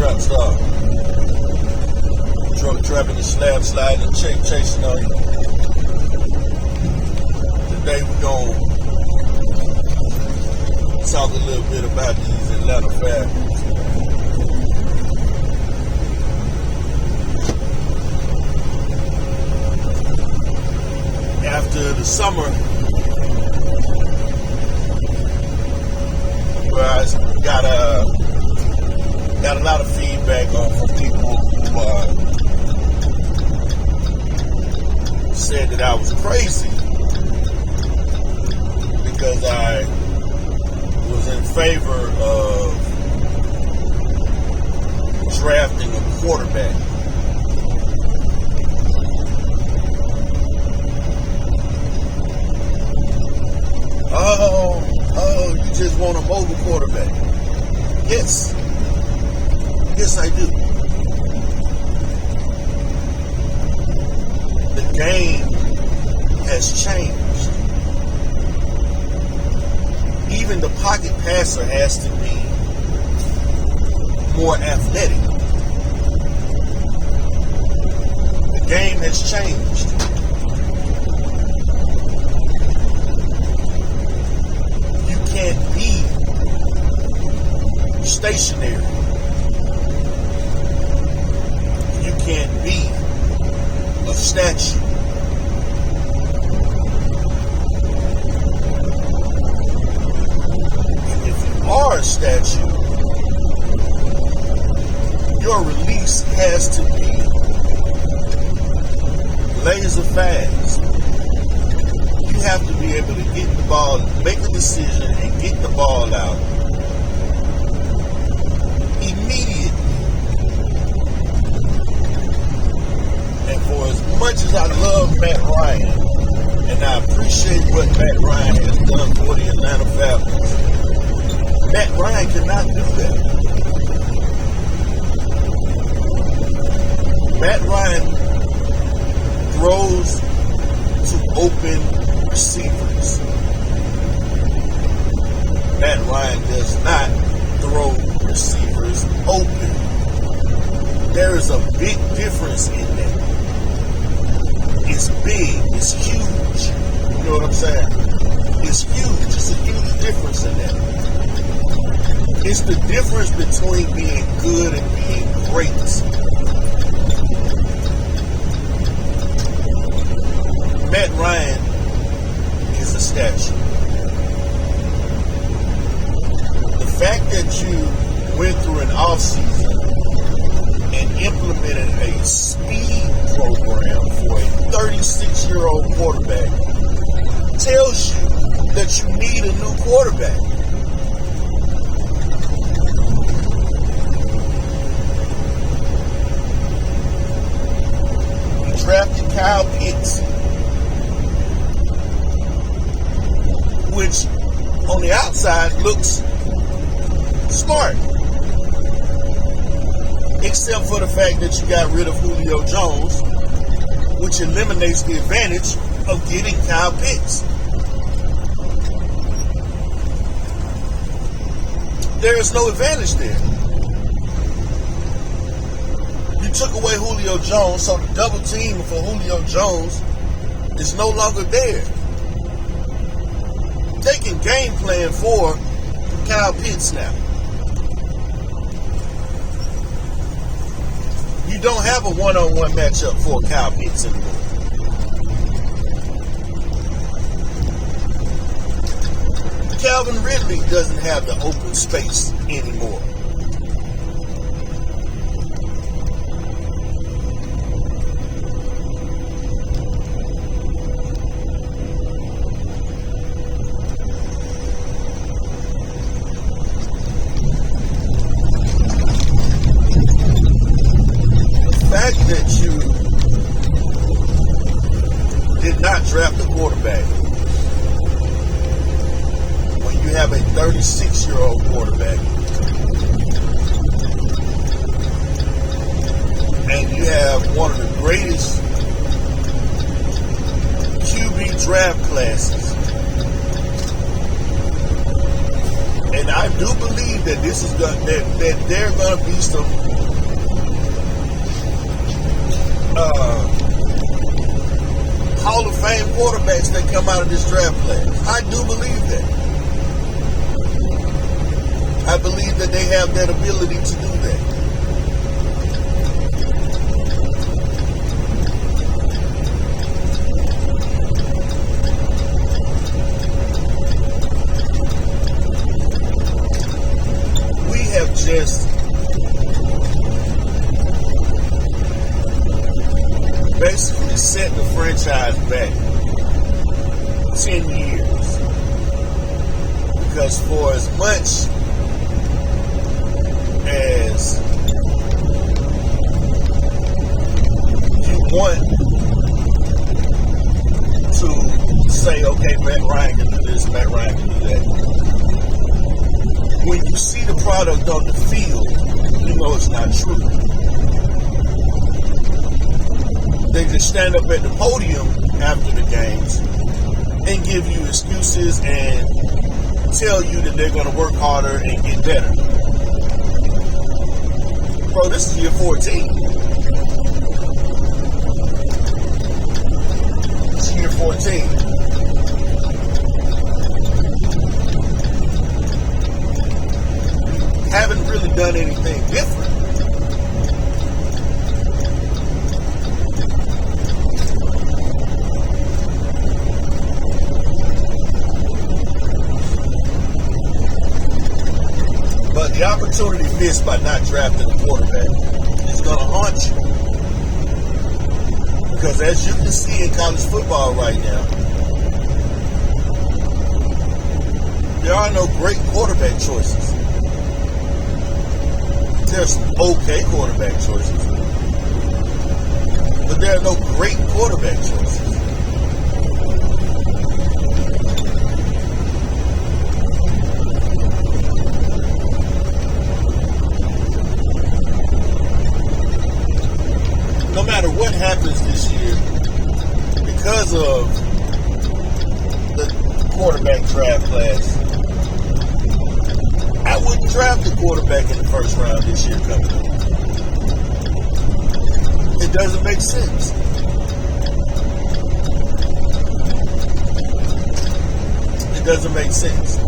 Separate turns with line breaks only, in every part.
trap star. Trapping the slab, sliding and chasing on you. Today we're going to talk a little bit about these Atlanta Falcons. After the summer, where I got a lot of feedback from people who said that I was crazy because I was in favor of drafting a quarterback. Oh, you just want a mobile quarterback. Yes, I do. The game has changed. Even the pocket passer has to be more athletic. The game has changed. You can't be stationary. You can't be a statue. And if you are a statue, your release has to be laser fast. You have to be able to get the ball, make a decision, and get the ball out immediately. And for as much as I love Matt Ryan, and I appreciate what Matt Ryan has done for the Atlanta Falcons, Matt Ryan cannot do that. Matt Ryan throws to open receivers. Matt Ryan does not throw receivers open. There is a big difference in that. It's big. It's huge. You know what I'm saying? It's huge. It's a huge difference in that. It's the difference between being good and being great. Matt Ryan is a statue. The fact that you went through an offseason and implemented a speed program for a 36-year-old quarterback tells you that you need a new quarterback. You drafted Kyle Pitts, which on the outside looks smart, except for the fact that you got rid of Julio Jones, which eliminates the advantage of getting Kyle Pitts. There is no advantage there. You took away Julio Jones, so the double team for Julio Jones is no longer there. Taking game plan for Kyle Pitts now. You don't have a one-on-one matchup for Kyle Pitts anymore. Calvin Ridley doesn't have the open space anymore. That you did not draft a quarterback when you have a 36-year-old quarterback and you have one of the greatest QB draft classes And I do believe that this is that there are going to be some Hall of Fame quarterbacks that come out of this draft class. I do believe that. I believe that they have that ability to do that. We have just basically set the franchise back 10 years. Because for as much as you want to say, okay, Matt Ryan can do this, Matt Ryan can do that, when you see the product on the field, you know it's not true. They just stand up at the podium after the games and give you excuses and tell you that they're going to work harder and get better. Bro, this is year 14. This is year 14. Haven't really done anything different. But the opportunity missed by not drafting a quarterback is going to haunt you. Because as you can see in college football right now, there are no great quarterback choices. There's some okay quarterback choices, but there are no great quarterback choices. No matter what happens this year, because of the quarterback draft class, I wouldn't draft a quarterback in the first round this year coming up. It doesn't make sense. It doesn't make sense.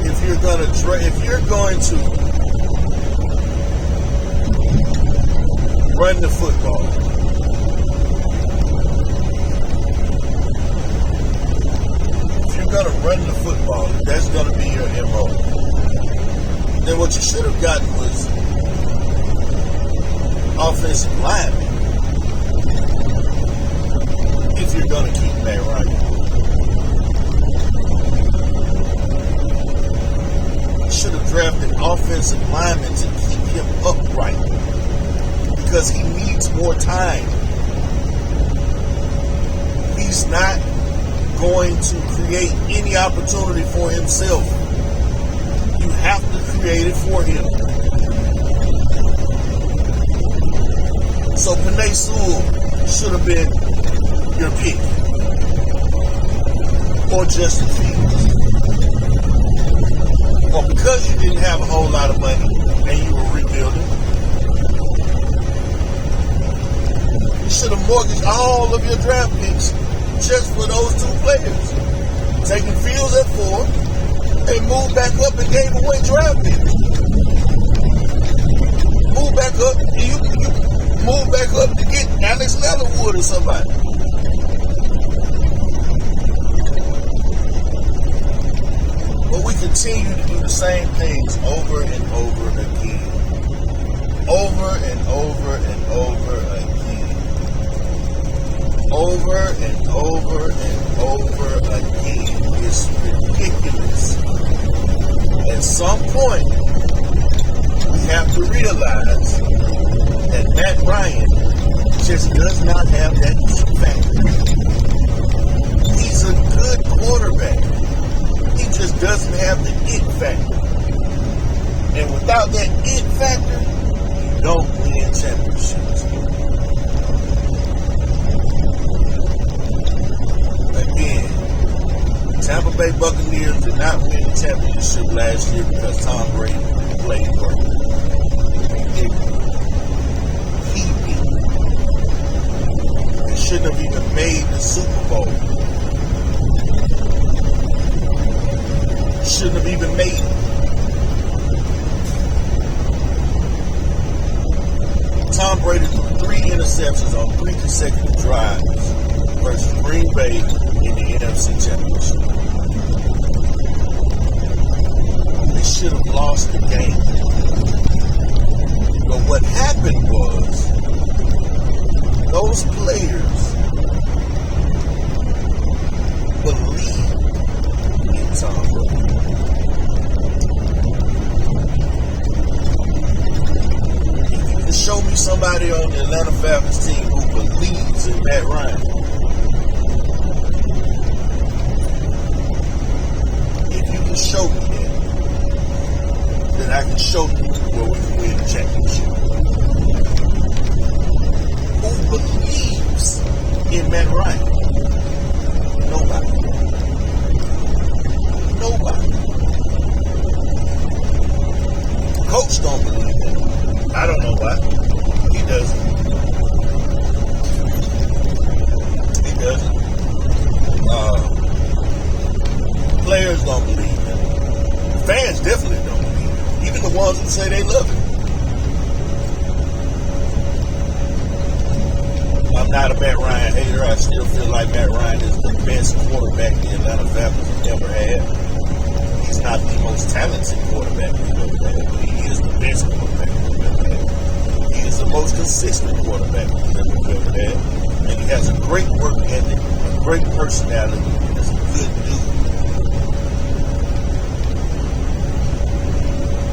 If you're going to run the football, going to run the football, that's going to be your MO. Then what you should have gotten was offensive linemen if you're going to keep Matt Ryan. You should have drafted offensive linemen to keep him upright because he needs more time. He's not going to create any opportunity for himself. You have to create it for him. So Penei Sewell should have been your pick. Or Justin Fields. Well, because you didn't have a whole lot of money and you were rebuilding, you should have mortgaged all of your draft picks just for those two players. Taking Fields at 4 and move back up and gave away draft picks. Move back up and you move back up to get Alex Leatherwood or somebody. But we continue to do the same things over and over again. Over and over and over again. Over and over and over again. It's ridiculous. At some point, we have to realize that Matt Ryan just does not have that it factor. He's a good quarterback. He just doesn't have the it factor. And without that it factor, you don't win championships. Tampa Bay Buccaneers did not win the championship last year because Tom Brady played great. He shouldn't have even made the Super Bowl. Shouldn't have even made it. Tom Brady threw 3 interceptions on 3 consecutive drives versus Green Bay in the NFC Championship. They should have lost the game. But what happened was, those players believed in Tom Brady. If you can show me somebody on the Atlanta Falcons team who believes in Matt Ryan, show me that, then I can show you where we can win the championship. Who believes in Matt Ryan? Nobody. Nobody. Coach don't believe that. I don't know why. He doesn't. He doesn't. Players don't believe it. Fans definitely don't believe it. Even the ones who say they love it. I'm not a Matt Ryan hater. I still feel like Matt Ryan is the best quarterback the Atlanta Falcons have ever had. He's not the most talented quarterback we've ever had, but he is the best quarterback we've ever had. He is the most consistent quarterback we've ever had. And he has a great work ethic, a great personality, and is a good dude.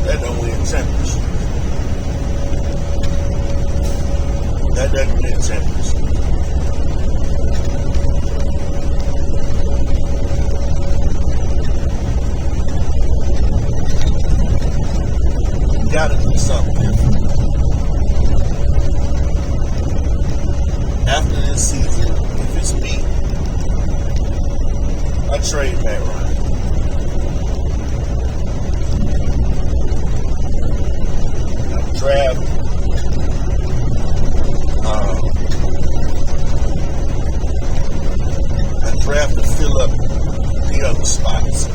That don't win championship. That doesn't win championship. You gotta do something different. After this season, if it's me, I trade Matt Ryan. Draft to fill up the other spots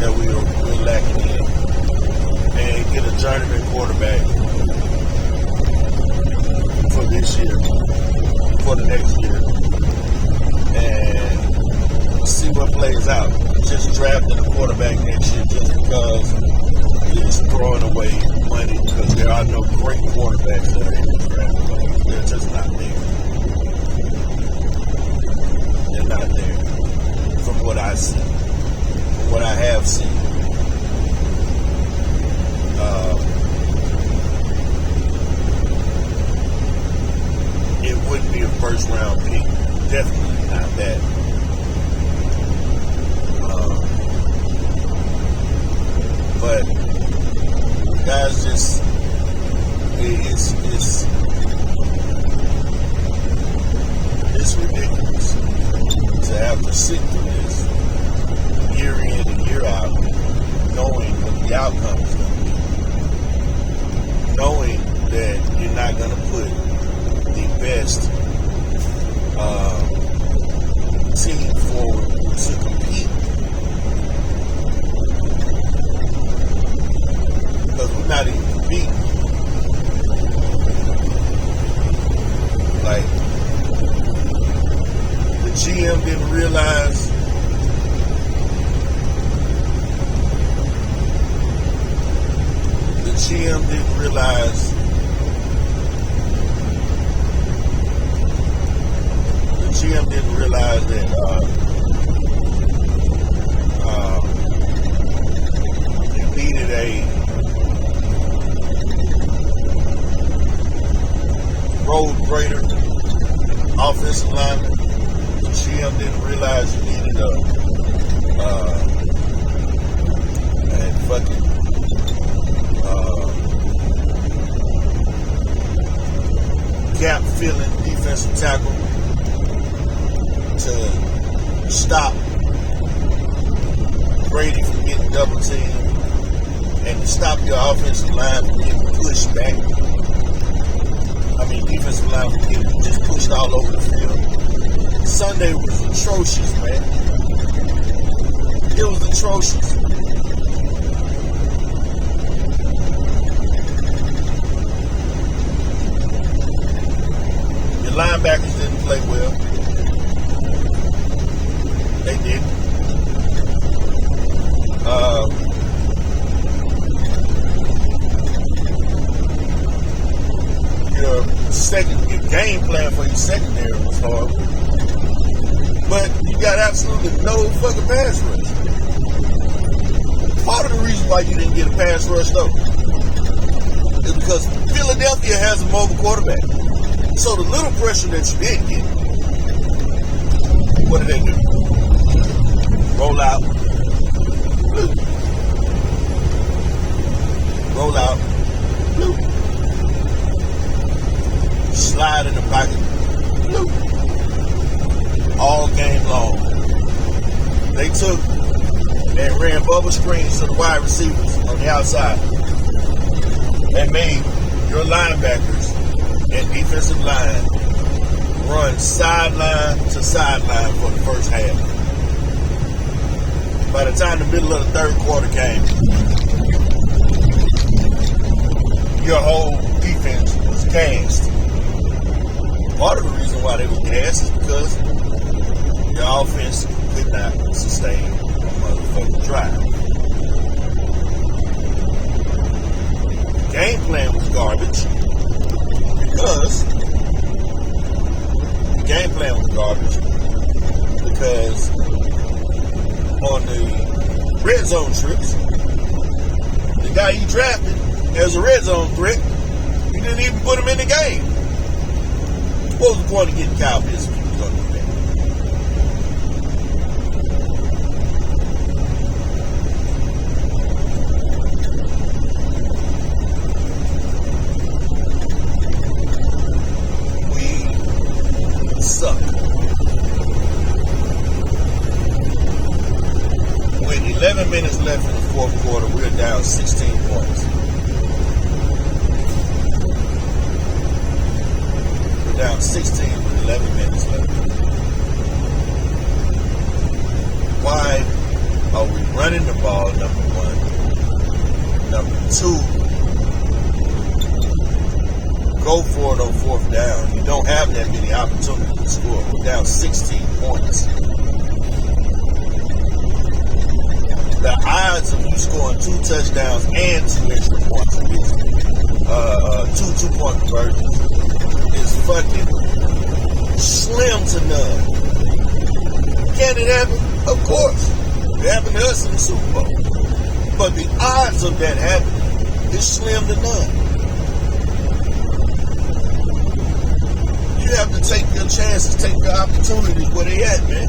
that we're lacking in, and get a journeyman quarterback for this year, for the next year, and see what plays out. Just drafting a quarterback next year just because it's throwing away money, because there are no great quarterbacks that are in the draft. They're just not there. They're not there. From what I see. From what I have seen. It wouldn't be a first round pick. Definitely not that. But guys, just it's ridiculous to have to sit through this year in and year out, knowing what the outcome is going to be, knowing that you're not going to put the best team forward to compete. Because we're not even beating. Like, the GM didn't realize the GM didn't realize that they needed a road grader, offensive lineman. The GM didn't realize you needed a fucking gap filling defensive tackle to stop Brady from getting double teamed and to stop your offensive line from getting pushed back. Defensive line from getting just pushed all over the field. Sunday was atrocious, man. It was atrocious. Your linebackers didn't play well. They didn't. Your game plan for your secondary was hard. But you got absolutely no fucking pass rush. Part of the reason why you didn't get a pass rush, though, is because Philadelphia has a mobile quarterback. So the little pressure that you did get, what did they do? Roll out. Blue. Roll out. Blue. Slide in the pocket. Blue. All game long. They took and ran bubble screens to the wide receivers on the outside and made your linebackers and defensive line run sideline to sideline for the first half. By the time the middle of the third quarter came, your whole defense was gassed. Part of the reason why they were gassed is because your offense could not sustain a motherfucking drive. The game plan was garbage because on the red zone trips, the guy you drafted as a red zone threat, you didn't even put him in the game. What was the point of getting Kyle Pitts if he was going to do that? We suck. With 11 minutes left in the fourth quarter, we're down 16 points. Down 16 with 11 minutes left. Why are we running the ball, number one? Number two, go for it on fourth down. You don't have that many opportunities to score. We're down 16 points. The odds of you scoring 2 touchdowns and 2 extra points against 2 2-point conversions is fucking slim to none. Can it happen? Of course. It happened to us in the Super Bowl. But the odds of that happening is slim to none. You have to take your chances, take your opportunities where they at, man.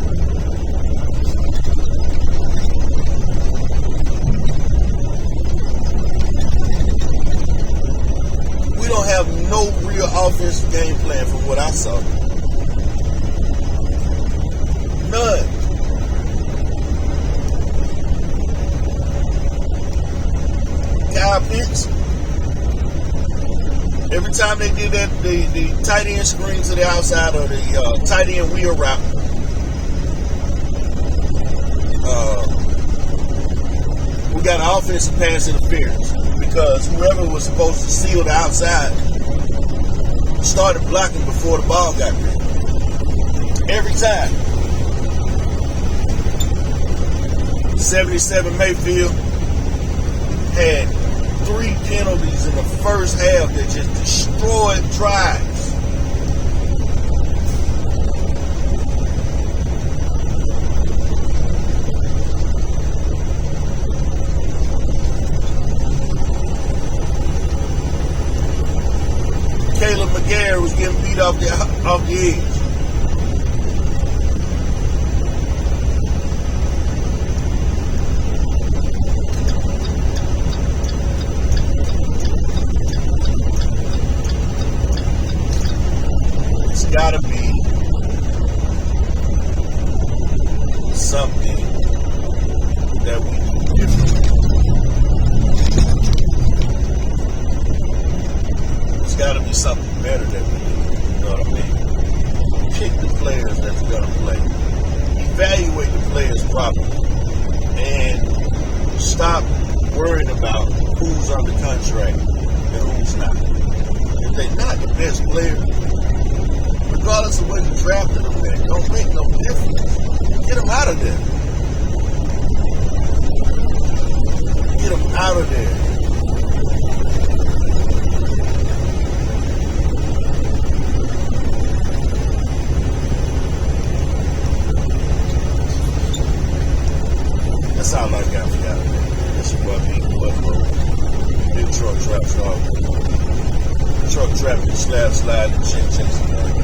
We don't have no real offensive game plan from what I saw. None. Kyle Pitts, every time they did that, the tight end screen to the outside or the tight end wheel route, we got an offensive pass interference because whoever was supposed to seal the outside started blocking before the ball got there. Every time. 77 Mayfield had 3 penalties in the first half that just destroyed drives. Caleb McGarry was getting beat off the edge. Gotta be be something better that we do. You know what I mean? Pick the players that's going to play. Evaluate the players properly. And stop worrying about who's under contract and who's not. If they're not the best player, regardless of where you drafted them at, don't make no difference. Get them out of there. Get them out of there. That's all I got for y'all. That's your boy Big Buffalo. Big truck trap star. Truck trapping, slab sliding, shit chasing.